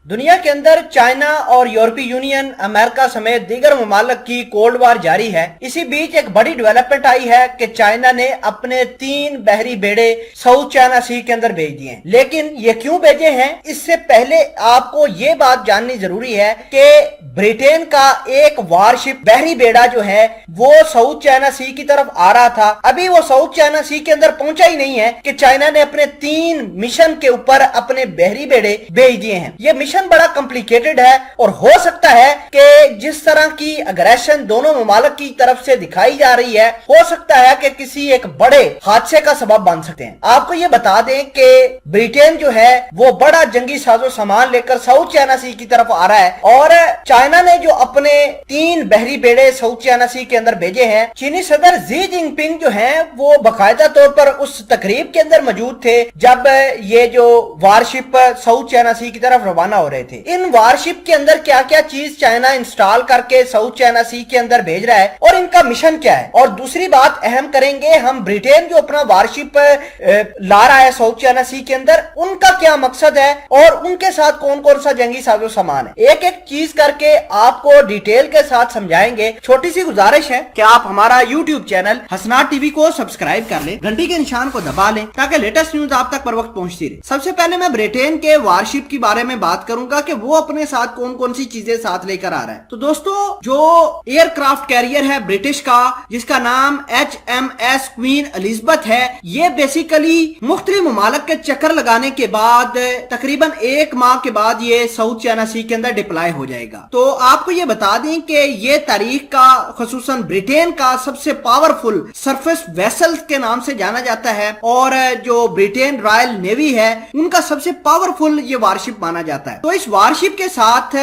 दुनिया के अंदर चाइना और यूरोपीय यूनियन, अमेरिका समेत दीगर ममालिक की कोल्ड वार जारी है। इसी बीच एक बड़ी डेवलपमेंट आई है कि चाइना ने अपने 3 बहरी बेड़े साउथ चाइना सी के अंदर भेज दिए हैं। लेकिन ये क्यों भेजे हैं, इससे पहले आपको ये बात जाननी जरूरी है कि ब्रिटेन का एक वारशिप बहरी बेड़ा जो है वो साउथ चाइना सी की तरफ आ रहा था। अभी वो साउथ चाइना सी के अंदर पहुंचा ही नहीं है कि चाइना ने अपने 3 मिशन के ऊपर अपने बहरी बेड़े भेज दिए हैं। ये मिशन बड़ा कॉम्प्लिकेटेड है और हो सकता है कि जिस तरह की अग्रेशन दोनों ममालिक की तरफ से दिखाई जा रही है, हो सकता है कि किसी एक बड़े हादसे का सबब बन सकते हैं। आपको ये बता दें कि ब्रिटेन जो है वो बड़ा जंगी साजो सामान लेकर साउथ चाइना सी की तरफ आ रहा है और चाइना ने जो अपने 3 बहरी बेड़े साउथ चाइना सी के अंदर भेजे हैं, चीनी सदर जी जिनपिंग जो है वो बाकायदा तौर पर उस तकरीब के अंदर मौजूद थे जब ये जो वारशिप साउथ चाइना सी की तरफ रवाना हो रहे थे। इन वारशिप के अंदर क्या क्या चीज चाइना इंस्टॉल करके साउथ चाइना सी के अंदर भेज रहा है और इनका मिशन क्या है। और दूसरी बात अहम करेंगे हम, ब्रिटेन जो अपना वारशिप ला रहा है साउथ चाइना सी के अंदर, उनका क्या मकसद है और उनके साथ कौन कौन सा जंगी साजो सामान है। एक एक चीज करके आपको डिटेल के साथ समझाएंगे। छोटी सी गुजारिश है कि आप हमारा यूट्यूब चैनल हसनाट टीवी को सब्सक्राइब कर लें, घंटी के निशान को दबा लें ताकि लेटेस्ट न्यूज आप तक पर वक्त पहुंचती रहे। सबसे पहले मैं ब्रिटेन के वारशिप की बारे में बात करूंगा कि वो अपने साथ कौन कौन सी चीजें साथ लेकर आ रहा है। तो दोस्तों, जो एयरक्राफ्ट कैरियर है ब्रिटिश का, जिसका नाम HMS क्वीन एलिजाबेथ है, ये बेसिकली मुख्तलिफ ममालिक के चक्कर लगाने के बाद तकरीबन 1 माह के बाद ये साउथ चाइना सी के अंदर डिप्लॉय हो जाएगा। तो आपको ये बता दें कि ये तारीख का खुसूसन ब्रिटेन का सबसे पावरफुल सरफेस वेसल के नाम से जाना जाता है और जो ब्रिटेन रॉयल नेवी है उनका सबसे पावरफुल ये वारशिप माना जाता है। तो इस वारशिप के साथ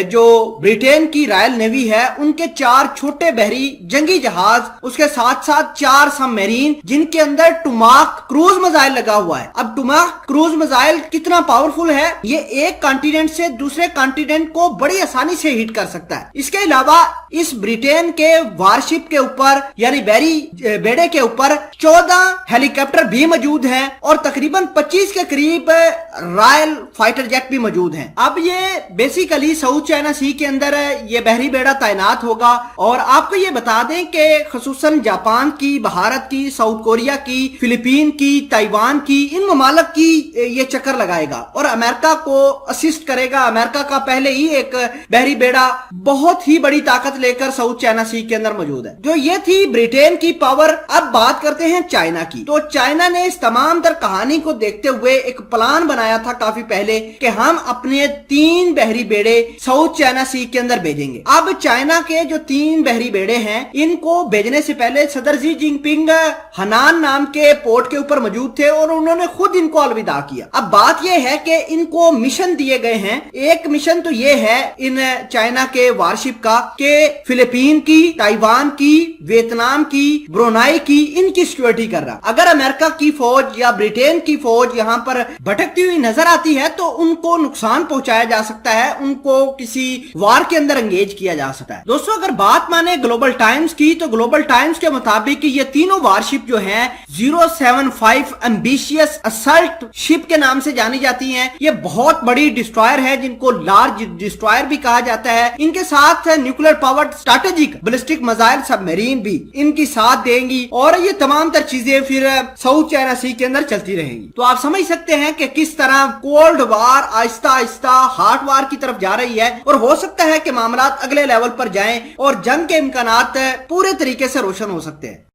जो ब्रिटेन की रॉयल नेवी है उनके 4 छोटे बहरी जंगी जहाज, उसके साथ साथ 4 सबमरीन जिनके अंदर टुमाक क्रूज मिसाइल लगा हुआ है। अब टुमाक क्रूज मिसाइल कितना पावरफुल है, ये एक कॉन्टिनेंट से दूसरे कॉन्टिनेंट को बड़ी आसानी से हिट कर सकता है। इसके अलावा इस ब्रिटेन के वारशिप के ऊपर यानी बहरी बेड़े के ऊपर 14 हेलीकॉप्टर भी मौजूद हैं और तकरीबन 25 के करीब रॉयल फाइटर जेट भी मौजूद हैं। अब ये बेसिकली साउथ चाइना सी के अंदर ये बहरी बेड़ा तैनात होगा और आपको ये बता दें कि खसूसन जापान की, भारत की, साउथ कोरिया की, फिलीपीन की, ताइवान की, इन ममालिक की ये चक्कर लगाएगा और अमेरिका को असिस्ट करेगा। अमेरिका का पहले ही एक बहरी बेड़ा बहुत ही बड़ी ताकत लेकर साउथ चाइना सी के अंदर मौजूद है। जो ये थी ब्रिटेन की पावर। अब बात करते हैं चाइना की। तो चाइना ने इस तमाम तर कहानी को देखते हुए एक प्लान बनाया था काफी पहले कि हम अपने 3 बहरी बेड़े साउथ चाइना सी के अंदर भेजेंगे। अब चाइना के जो 3 बहरी बेड़े हैं इनको भेजने से पहले सदर जी जिनपिंग हनान नाम के पोर्ट के ऊपर मौजूद थे और उन्होंने खुद इनको अलविदा किया। अब बात यह है कि इनको मिशन दिए गए हैं। एक मिशन तो ये है इन चाइना के वारशिप का कि फिलीपीन की, ताइवान की, वियतनाम की, ब्रुनाई की, इनकी सिक्योरिटी कर रहा। अगर अमेरिका की फौज या ब्रिटेन की फौज यहाँ पर भटकती हुई नजर आती है तो उनको नुकसान पहुंचाया जा सकता है, उनको किसी वार के अंदर एंगेज किया जा सकता है। दोस्तों, अगर बात माने ग्लोबल टाइम्स की तो ग्लोबल टाइम्स के मुताबिक ये तीनों वारशिप जो हैं 075 एम्बिशियस असल्ट शिप के नाम से जानी जाती हैं। ये बहुत बड़ी डिस्ट्रॉयर है जिनको लार्ज डिस्ट्रॉयर भी कहा जाता है। इनके साथ nuclear powered strategic ballistic missile submarine भी इनकी साथ देंगी और ये तमाम तर चीजें फिर साउथ चाइना सी के अंदर चलती रहेंगी। तो आप समझ सकते हैं कि किस तरह cold war Aahista Aahista hot वार की तरफ जा रही है और हो सकता है कि मामला अगले लेवल पर जाएं और जंग के इम्कानात पूरे तरीके से रोशन हो सकते हैं।